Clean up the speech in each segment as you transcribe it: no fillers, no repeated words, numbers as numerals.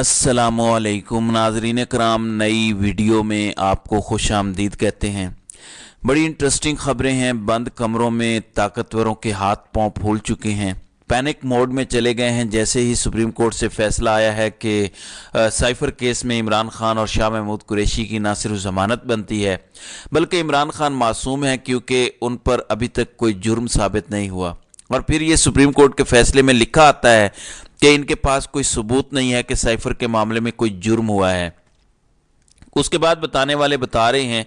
अस्सलामुअलैकुम नाज़रीन कराम, नई वीडियो में आपको खुश आमदीद कहते हैं। बड़ी इंटरेस्टिंग खबरें हैं। बंद कमरों में ताकतवरों के हाथ पांव फूल चुके हैं, पैनिक मोड में चले गए हैं जैसे ही सुप्रीम कोर्ट से फैसला आया है कि साइफर केस में इमरान खान और शाह महमूद कुरैशी की ना सिर्फ ज़मानत बनती है बल्कि इमरान खान मासूम है क्योंकि उन पर अभी तक कोई जुर्म साबित नहीं हुआ। और फिर ये सुप्रीम कोर्ट के फैसले में लिखा आता है कि इनके पास कोई सबूत नहीं है कि साइफर के मामले में कोई जुर्म हुआ है। उसके बाद बताने वाले बता रहे हैं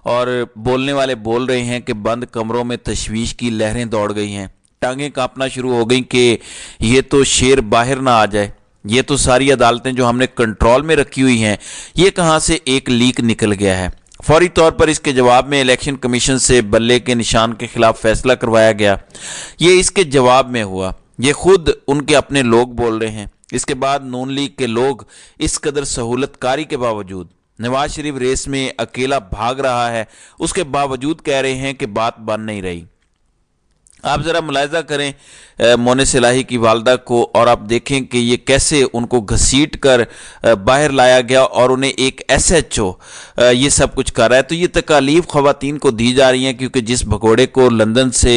और बोलने वाले बोल रहे हैं कि बंद कमरों में तशवीश की लहरें दौड़ गई हैं, टांगें कांपना शुरू हो गई कि ये तो शेर बाहर ना आ जाए, ये तो सारी अदालतें जो हमने कंट्रोल में रखी हुई हैं ये कहाँ से एक लीक निकल गया है। फौरी तौर पर इसके जवाब में इलेक्शन कमीशन से बल्ले के निशान के खिलाफ फैसला करवाया गया। ये इसके जवाब में हुआ, ये खुद उनके अपने लोग बोल रहे हैं। इसके बाद नून लीग के लोग इस कदर सहूलतकारी के बावजूद नवाज शरीफ रेस में अकेला भाग रहा है, उसके बावजूद कह रहे हैं कि बात बन नहीं रही। आप ज़रा मुलाहिजा करें मोनिस इलाही की वालदा को और आप देखें कि ये कैसे उनको घसीट कर बाहर लाया गया और उन्हें एक SHO ये सब कुछ कर रहा है। तो ये तकालीफ ख़वातीन को दी जा रही हैं क्योंकि जिस भगोड़े को लंदन से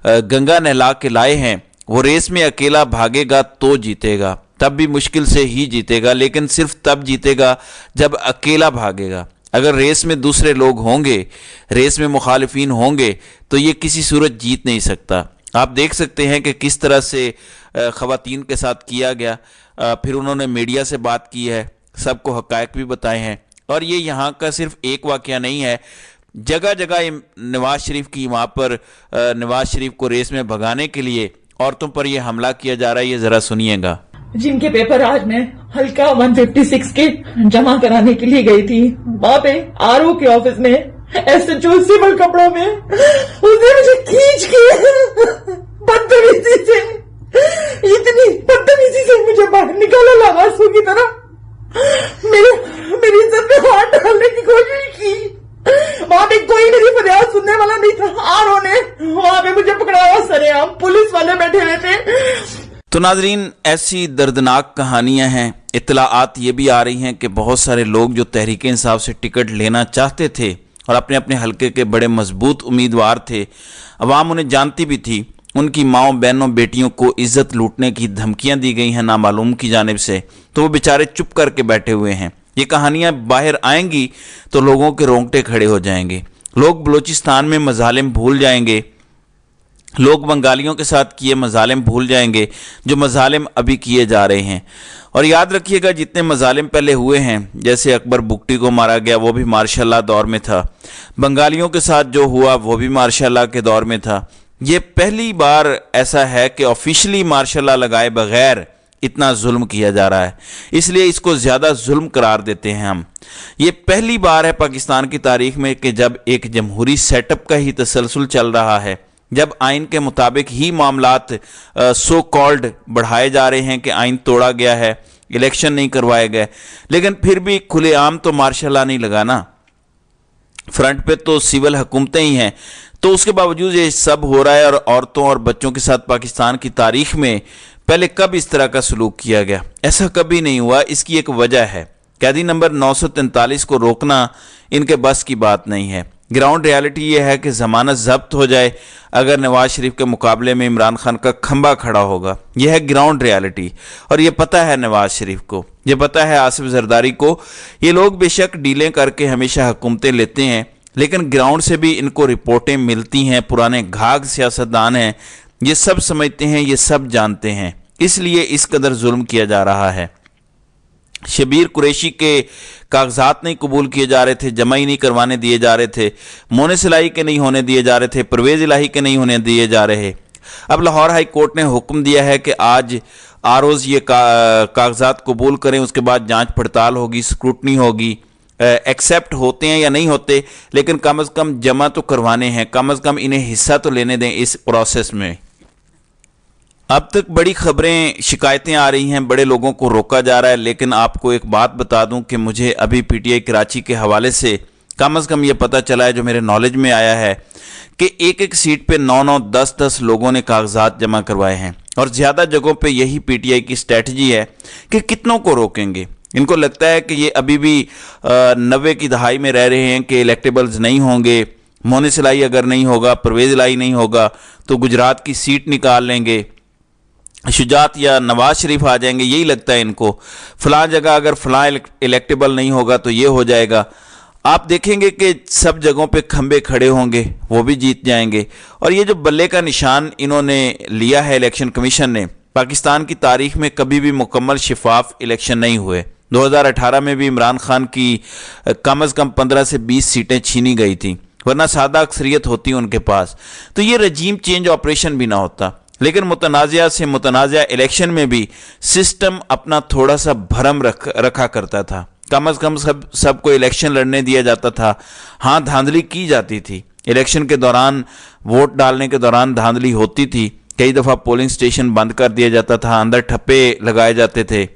गंगा नहला के लाए हैं वो रेस में अकेला भागेगा तो जीतेगा, तब भी मुश्किल से ही जीतेगा, लेकिन सिर्फ तब जीतेगा जब अकेला भागेगा। अगर रेस में दूसरे लोग होंगे, रेस में मुखालिफिन होंगे तो ये किसी सूरत जीत नहीं सकता। आप देख सकते हैं कि किस तरह से ख़वातीन के साथ किया गया। फिर उन्होंने मीडिया से बात की है, सबको हक़ाइक़ भी बताए हैं। और ये यहाँ का सिर्फ एक वाक़या नहीं है, जगह जगह नवाज शरीफ की वहाँ पर नवाज शरीफ को रेस में भगाने के लिए औरतों पर यह हमला किया जा रहा है। ये ज़रा सुनिएगा। जिनके पेपर आज मैं हल्का 156 के जमा कराने के लिए गई थी, वहां पे RO के ऑफिस में SHO सिविल कपड़ों में उसने मुझे खींच के बदतमीजी से, इतनी बदतमीजी से मुझे बाहर निकाला लावासों की तरह, मेरी इज्जत में हाथ डालने की कोशिश की। वहां पे कोई मेरी फरियाद सुनने वाला नहीं था। RO ने वहां पे मुझे पकड़ाया सरेआम, पुलिस वाले बैठे हुए थे। तो नाजरीन, ऐसी दर्दनाक कहानियां हैं। इत्तलाआत ये भी आ रही हैं कि बहुत सारे लोग जो तहरीक इंसाफ से टिकट लेना चाहते थे और अपने अपने हलके के बड़े मजबूत उम्मीदवार थे, अवाम उन्हें जानती भी थी, उनकी माओं बहनों बेटियों को इज्जत लूटने की धमकियां दी गई हैं नामालूम की जानिब से, तो वो बेचारे चुप करके बैठे हुए हैं। ये कहानियां बाहर आएंगी तो लोगों के रोंगटे खड़े हो जाएंगे, लोग बलूचिस्तान में मजालिम भूल जाएंगे, लोग बंगालियों के साथ किए मजालिम भूल जाएंगे जो मजालिम अभी किए जा रहे हैं। और याद रखिएगा, जितने मजालिम पहले हुए हैं, जैसे अकबर बुगटी को मारा गया वो भी मार्शल लॉ दौर में था, बंगालियों के साथ जो हुआ वो भी मार्शल लॉ के दौर में था। ये पहली बार ऐसा है कि ऑफिशियली मार्शल लॉ लगाए बगैर इतना जुल्म किया जा रहा है, इसलिए इसको ज़्यादा जुल्म करार देते हैं हम। ये पहली बार है पाकिस्तान की तारीख में कि जब एक जमहूरी सेटअप का ही तसलसल चल रहा है, जब आइन के मुताबिक ही मामलात सो कॉल्ड बढ़ाए जा रहे हैं कि आइन तोड़ा गया है, इलेक्शन नहीं करवाए गए, लेकिन फिर भी खुलेआम तो मार्शल लॉ नहीं लगाना, फ्रंट पे तो सिविल हुकूमतें ही हैं। तो उसके बावजूद ये सब हो रहा है और औरतों और बच्चों के साथ पाकिस्तान की तारीख में पहले कब इस तरह का सलूक किया गया? ऐसा कभी नहीं हुआ। इसकी एक वजह है, कैदी नंबर 943 को रोकना इनके बस की बात नहीं है। ग्राउंड रियलिटी ये है कि ज़मानत जब्त हो जाए अगर नवाज शरीफ के मुकाबले में इमरान खान का खंबा खड़ा होगा। यह है ग्राउंड रियलिटी और ये पता है नवाज शरीफ को, ये पता है आसिफ जरदारी को। ये लोग बेशक डीलें करके हमेशा हुकूमतें लेते हैं, लेकिन ग्राउंड से भी इनको रिपोर्टें मिलती हैं, पुराने घाघ सियासतदान हैं, ये सब समझते हैं, ये सब जानते हैं, इसलिए इस कदर जुल्म किया जा रहा है। शबीर कुरैशी के कागजात नहीं कबूल किए जा रहे थे, जमा ही नहीं करवाने दिए जा रहे थे, मोनिस इलाही के नहीं होने दिए जा रहे थे, परवेज़ इलाही के नहीं होने दिए जा रहे। अब लाहौर हाई कोर्ट ने हुक्म दिया है कि आज ROs ये कागजात कबूल करें, उसके बाद जांच पड़ताल होगी, स्क्रूटनी होगी, एक्सेप्ट होते हैं या नहीं होते, लेकिन कम अज़ कम जमा तो करवाने हैं, कम अज़ कम इन्हें हिस्सा तो लेने दें इस प्रोसेस में। अब तक बड़ी खबरें, शिकायतें आ रही हैं, बड़े लोगों को रोका जा रहा है, लेकिन आपको एक बात बता दूं कि मुझे अभी PTI कराची के हवाले से कम से कम ये पता चला है, जो मेरे नॉलेज में आया है, कि एक एक सीट पे 9-9, 10-10 लोगों ने कागजात जमा करवाए हैं। और ज़्यादा जगहों पे यही पीटीआई की स्ट्रेटजी है कि कितनों को रोकेंगे। इनको लगता है कि ये अभी भी 90 की दहाई में रह रहे हैं कि इलेक्टेबल्स नहीं होंगे, मोनिस इलाही अगर नहीं होगा, परवेज़ इलाही नहीं होगा तो गुजरात की सीट निकाल लेंगे, शुजात या नवाज शरीफ आ जाएंगे। यही लगता है इनको, फलां जगह अगर फलां इलेक्टेबल नहीं होगा तो ये हो जाएगा। आप देखेंगे कि सब जगहों पे खंबे खड़े होंगे, वो भी जीत जाएंगे। और ये जो बल्ले का निशान इन्होंने लिया है इलेक्शन कमीशन ने, पाकिस्तान की तारीख में कभी भी मुकम्मल शिफाफ इलेक्शन नहीं हुए। 2018 में भी इमरान खान की कम से कम 15 से 20 सीटें छीनी गई थी, वरना सादा अक्सरियत होती उनके पास, तो ये रजीम चेंज ऑपरेशन भी ना होता। लेकिन मुतनाज़ा से मुतनाज़ा इलेक्शन में भी सिस्टम अपना थोड़ा सा भरम रखा करता था। कम से कम सबको इलेक्शन लड़ने दिया जाता था। हाँ, धांधली की जाती थी, इलेक्शन के दौरान वोट डालने के दौरान धांधली होती थी। कई दफ़ा पोलिंग स्टेशन बंद कर दिया जाता था, अंदर ठप्पे लगाए जाते थे,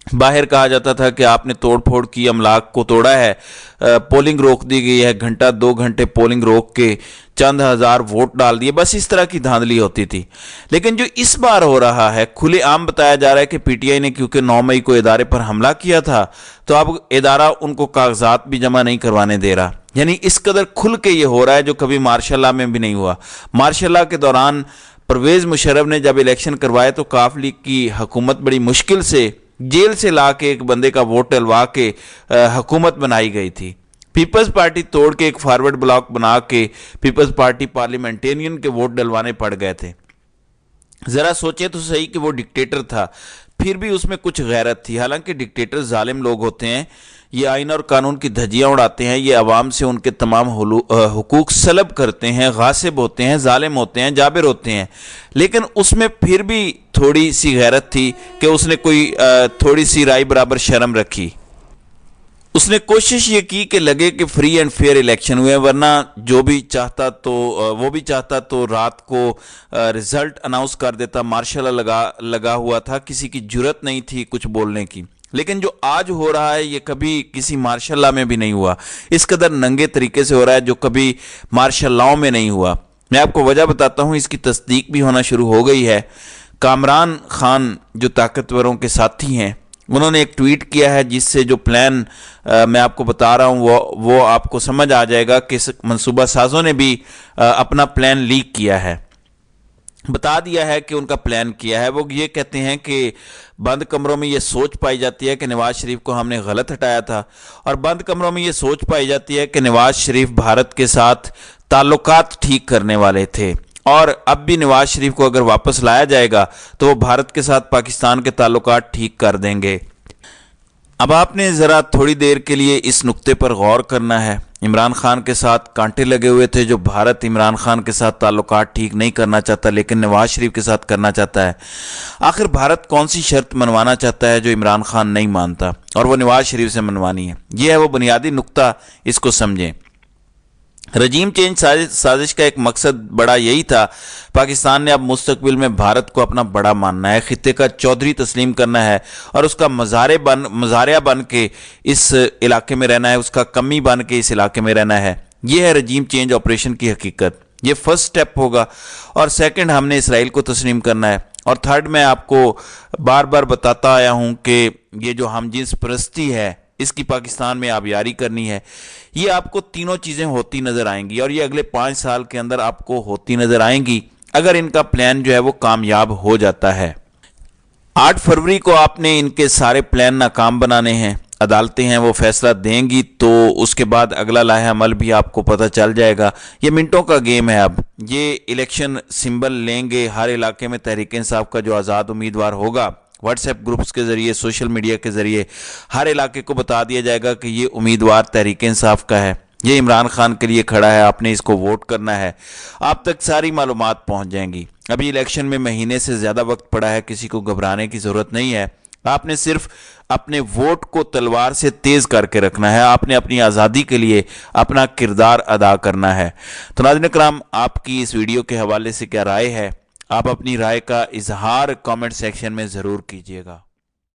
बाहर कहा जाता था कि आपने तोड़ फोड़ की, अमलाक को तोड़ा है, पोलिंग रोक दी गई है, घंटा 2 घंटे पोलिंग रोक के चंद हज़ार वोट डाल दिए। बस इस तरह की धांधली होती थी। लेकिन जो इस बार हो रहा है, खुलेआम बताया जा रहा है कि पीटीआई ने क्योंकि 9 मई को इदारे पर हमला किया था, तो अब इदारा उनको कागजात भी जमा नहीं करवाने दे रहा। यानी इस कदर खुल के ये हो रहा है जो कभी मार्शल लॉ में भी नहीं हुआ। मार्शल लॉ के दौरान परवेज़ मुशर्रफ ने जब इलेक्शन करवाए तो काफ लीग की हुकूमत बड़ी मुश्किल से जेल से ला के एक बंदे का वोट डलवा के हुकूमत बनाई गई थी। पीपल्स पार्टी तोड़ के एक फॉरवर्ड ब्लॉक बना के पीपल्स पार्टी पार्लियामेंटेरियन के वोट डलवाने पड़ गए थे। ज़रा सोचे तो सही कि वो डिक्टेटर था, फिर भी उसमें कुछ गैरत थी। हालांकि डिक्टेटर जालिम लोग होते हैं, ये आइन और कानून की धज्जियां उड़ाते हैं, ये अवाम से उनके तमाम हुकूक सलब करते हैं, गासिब होते हैं, जालिम होते हैं, जाबिर होते हैं। लेकिन उसमें फिर भी थोड़ी सी गैरत थी कि उसने कोई थोड़ी सी राय बराबर शर्म रखी। उसने कोशिश ये की कि लगे कि फ्री एंड फेयर इलेक्शन हुए, वरना जो भी चाहता तो वो भी चाहता तो रात को रिजल्ट अनाउंस कर देता। मार्शल लगा हुआ था, किसी की जुर्रत नहीं थी कुछ बोलने की। लेकिन जो आज हो रहा है ये कभी किसी मार्शल लॉ में भी नहीं हुआ। इस कदर नंगे तरीके से हो रहा है जो कभी मार्शल लॉ में नहीं हुआ। मैं आपको वजह बताता हूँ, इसकी तस्दीक भी होना शुरू हो गई है। कामरान खान जो ताकतवरों के साथी हैं, उन्होंने एक ट्वीट किया है जिससे जो प्लान मैं आपको बता रहा हूँ वो आपको समझ आ जाएगा कि मंसूबा साजों ने भी अपना प्लान लीक किया है, बता दिया है कि उनका प्लान किया है। वो ये कहते हैं कि बंद कमरों में ये सोच पाई जाती है कि नवाज शरीफ को हमने गलत हटाया था, और बंद कमरों में ये सोच पाई जाती है कि नवाज शरीफ भारत के साथ ताल्लुकात ठीक करने वाले थे, और अब भी नवाज शरीफ को अगर वापस लाया जाएगा तो वो भारत के साथ पाकिस्तान के ताल्लुकात ठीक कर देंगे। अब आपने ज़रा थोड़ी देर के लिए इस नुक्ते पर गौर करना है। इमरान खान के साथ कांटे लगे हुए थे जो भारत इमरान खान के साथ ताल्लुकात ठीक नहीं करना चाहता, लेकिन नवाज शरीफ के साथ करना चाहता है। आखिर भारत कौन सी शर्त मनवाना चाहता है जो इमरान खान नहीं मानता, और वो नवाज शरीफ से मनवानी है। यह है वो बुनियादी नुक्ता, इसको समझें। रजीम चेंज साजिश का एक मकसद बड़ा यही था। पाकिस्तान ने अब मुस्तकबिल में भारत को अपना बड़ा मानना है, खित्ते का चौधरी तस्लीम करना है और उसका मज़ारिया बन के इस इलाके में रहना है, उसका कमी बन के इस इलाके में रहना है। यह है रजीम चेंज ऑपरेशन की हकीकत। ये फर्स्ट स्टेप होगा, और सेकंड हमने इसराइल को तस्लीम करना है, और थर्ड मैं आपको बार बार बताता आया हूँ कि ये जो हमजिन्स परस्ती है इसकी पाकिस्तान में आबियारी करनी है। ये आपको तीनों चीज़ें होती नज़र आएंगी, और ये अगले 5 साल के अंदर आपको होती नज़र आएंगी अगर इनका प्लान जो है वो कामयाब हो जाता है। 8 फरवरी को आपने इनके सारे प्लान नाकाम बनाने हैं। अदालतें हैं वो फैसला देंगी, तो उसके बाद अगला लाहे अमल भी आपको पता चल जाएगा। ये मिनटों का गेम है। अब ये इलेक्शन सिंबल लेंगे हर इलाके में। तहरीक इंसाफ का जो आज़ाद उम्मीदवार होगा, व्हाट्सएप ग्रुप्स के ज़रिए, सोशल मीडिया के ज़रिए हर इलाके को बता दिया जाएगा कि ये उम्मीदवार तहरीक इंसाफ का है, ये इमरान खान के लिए खड़ा है, आपने इसको वोट करना है। आप तक सारी मालूमात पहुंच जाएंगी। अभी इलेक्शन में महीने से ज़्यादा वक्त पड़ा है, किसी को घबराने की ज़रूरत नहीं है। आपने सिर्फ अपने वोट को तलवार से तेज़ करके रखना है। आपने अपनी आज़ादी के लिए अपना किरदार अदा करना है। तो नाज़रीन कराम, आपकी इस वीडियो के हवाले से क्या राय है? आप अपनी राय का इजहार कमेंट सेक्शन में ज़रूर कीजिएगा।